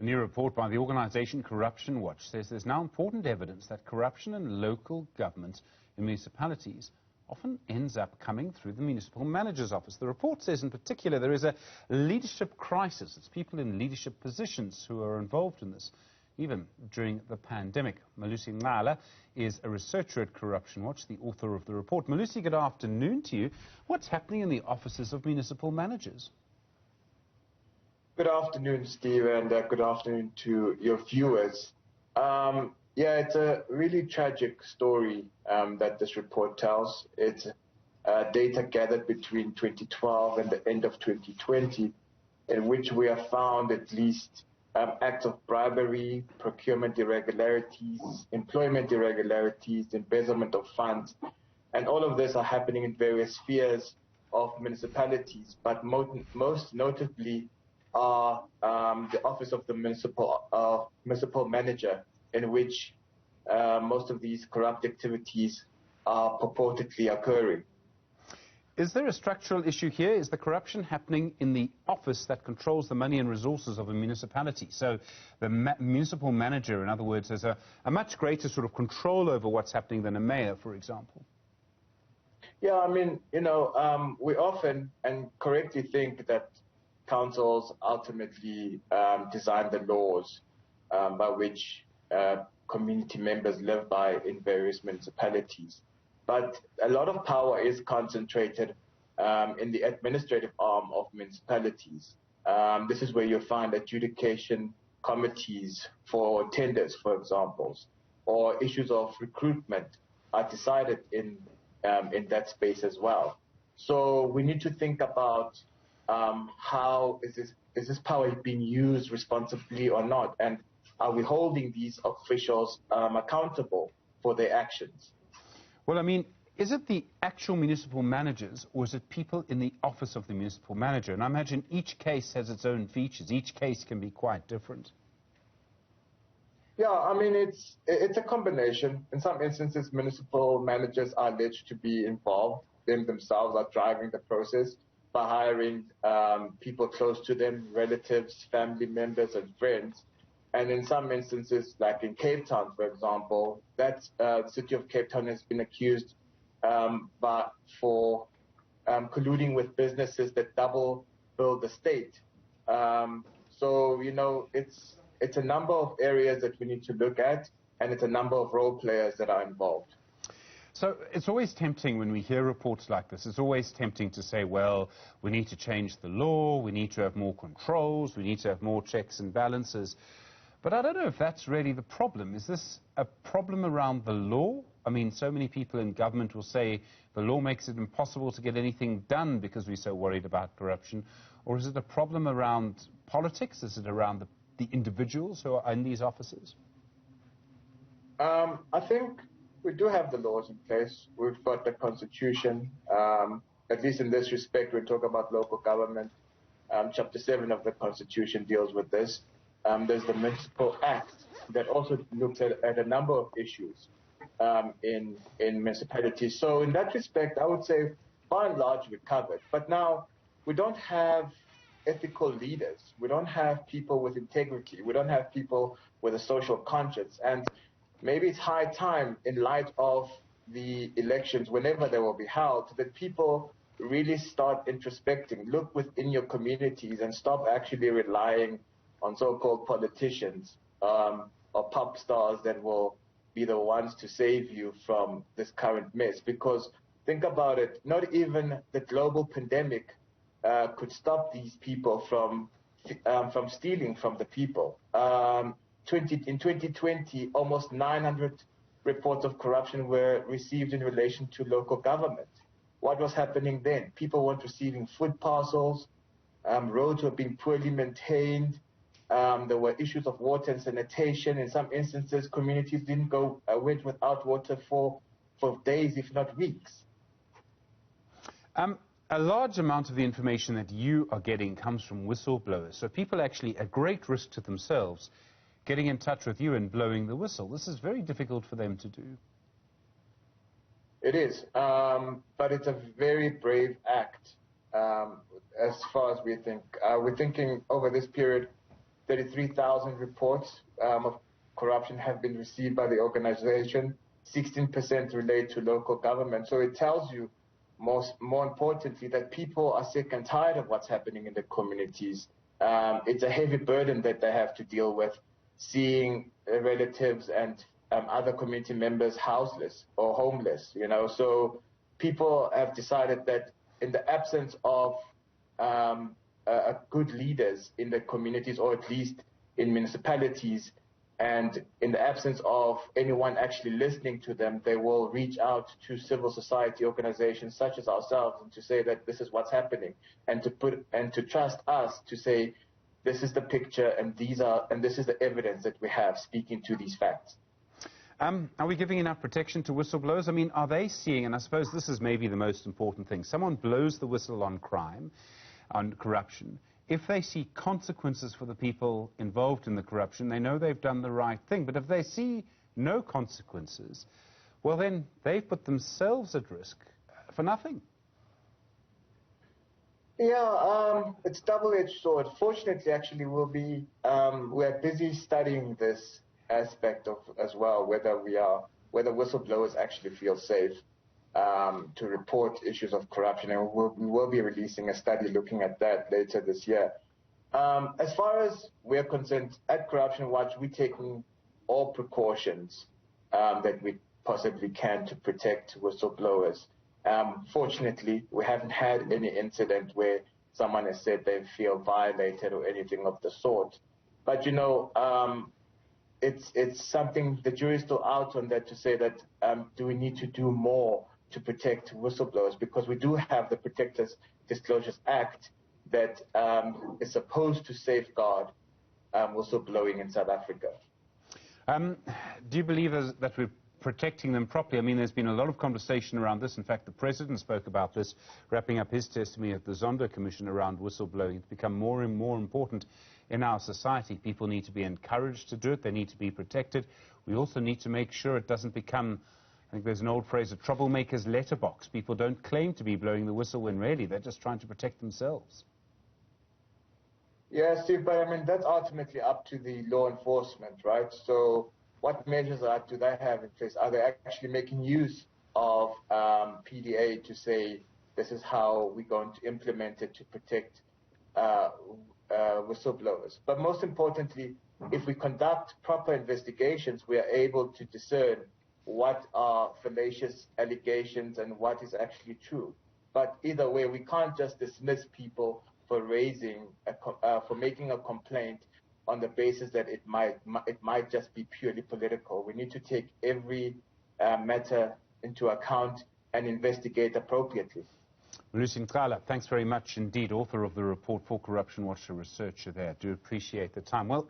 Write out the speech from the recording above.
A new report by the organisation Corruption Watch says there's now important evidence that corruption in local government in municipalities often ends up coming through the municipal manager's office. The report says in particular there is a leadership crisis. It's people in leadership positions who are involved in this, even during the pandemic. Melusi Ncala is a researcher at Corruption Watch, the author of the report. Melusi, good afternoon to you. What's happening in the offices of municipal managers? Good afternoon, Steve, and good afternoon to your viewers. Yeah, it's a really tragic story that this report tells. It's data gathered between 2012 and the end of 2020, in which we have found at least acts of bribery, procurement irregularities, employment irregularities, embezzlement of funds, and all of this are happening in various spheres of municipalities, but most notably are the office of the municipal manager, in which most of these corrupt activities are purportedly occurring. Is there a structural issue here? Is the corruption happening in the office that controls the money and resources of a municipality? So the municipal manager, in other words, has a much greater sort of control over what's happening than a mayor, for example. Yeah, I mean, you know, we often and correctly think that councils ultimately design the laws by which community members live by in various municipalities. But a lot of power is concentrated in the administrative arm of municipalities. This is where you find adjudication committees for tenders, for example, or issues of recruitment are decided in that space as well. So we need to think about how is this power being used responsibly or not, and are we holding these officials accountable for their actions? Well, I mean, is it the actual municipal managers or is it people in the office of the municipal manager? And I imagine each case has its own features. Each case can be quite different. Yeah, I mean, it's a combination. In some instances, municipal managers are alleged to be involved. Them themselves are driving the process by hiring people close to them, relatives, family members, and friends. And in some instances, like in Cape Town, for example, that city of Cape Town has been accused for colluding with businesses that double bill the state. So, you know, it's a number of areas that we need to look at, and it's a number of role players that are involved. So it's always tempting when we hear reports like this, it's always tempting to say, well, we need to change the law, we need to have more controls, we need to have more checks and balances. But I don't know if that's really the problem. Is this a problem around the law? I mean, so many people in government will say the law makes it impossible to get anything done because we're so worried about corruption. Or is it a problem around politics? Is it around the individuals who are in these offices? I think we do have the laws in place. We've got the Constitution. At least in this respect, we talk about local government. Chapter 7 of the Constitution deals with this. There's the Municipal Act that also looks at a number of issues in municipalities. So in that respect, I would say, by and large, we're covered. But now, we don't have ethical leaders. We don't have people with integrity. We don't have people with a social conscience. And maybe it's high time, in light of the elections, whenever they will be held, that people really start introspecting, look within your communities, and stop actually relying on so-called politicians or pop stars that will be the ones to save you from this current mess. Because think about it, not even the global pandemic could stop these people from stealing from the people. In 2020, almost 900 reports of corruption were received in relation to local government. What was happening then? People weren't receiving food parcels, roads were being poorly maintained, there were issues of water and sanitation. In some instances, communities went without water for days, if not weeks. A large amount of the information that you are getting comes from whistleblowers. So people actually at great risk to themselves getting in touch with you and blowing the whistle. This is very difficult for them to do. It is, but it's a very brave act as far as we think. We're thinking over this period, 33,000 reports of corruption have been received by the organization. 16% relate to local government. So it tells you, more importantly, that people are sick and tired of what's happening in the communities. It's a heavy burden that they have to deal with, seeing relatives and other community members houseless or homeless, you know. So people have decided that in the absence of good leaders in the communities, or at least in municipalities, and in the absence of anyone actually listening to them, they will reach out to civil society organizations such as ourselves and to say that this is what's happening, and to trust us to say this is the picture and this is the evidence that we have speaking to these facts. Are we giving enough protection to whistleblowers? I mean, are they seeing, and I suppose this is maybe the most important thing, someone blows the whistle on crime, on corruption. If they see consequences for the people involved in the corruption, they know they've done the right thing. But if they see no consequences, well, then they've put themselves at risk for nothing. Yeah, it's double-edged sword. Fortunately, actually, we're busy studying this aspect of as well, whether whistleblowers actually feel safe to report issues of corruption, and we will be releasing a study looking at that later this year. As far as we're concerned, at Corruption Watch, we're taking all precautions that we possibly can to protect whistleblowers. Fortunately, we haven't had any incident where someone has said they feel violated or anything of the sort. But, you know, it's something, the jury's still out on that, to say that do we need to do more to protect whistleblowers, because we do have the Protectors Disclosures Act that is supposed to safeguard whistleblowing in South Africa. Do you believe that we're protecting them properly? I mean, there's been a lot of conversation around this. In fact, the President spoke about this, wrapping up his testimony at the Zondo Commission around whistleblowing. It's become more and more important in our society. People need to be encouraged to do it. They need to be protected. We also need to make sure it doesn't become, I think there's an old phrase, a troublemaker's letterbox. People don't claim to be blowing the whistle when really they're just trying to protect themselves. Yeah, Steve, but I mean, that's ultimately up to the law enforcement, right? So what measures do they have in place? Are they actually making use of PDA to say this is how we're going to implement it to protect whistleblowers? But most importantly, if we conduct proper investigations, we are able to discern what are fallacious allegations and what is actually true. But either way, we can't just dismiss people for for making a complaint on the basis that it might just be purely political. We need to take every matter into account and investigate appropriately. Melusi Ncala, thanks very much indeed, author of the report for Corruption Watch, a researcher there. Do appreciate the time. Well,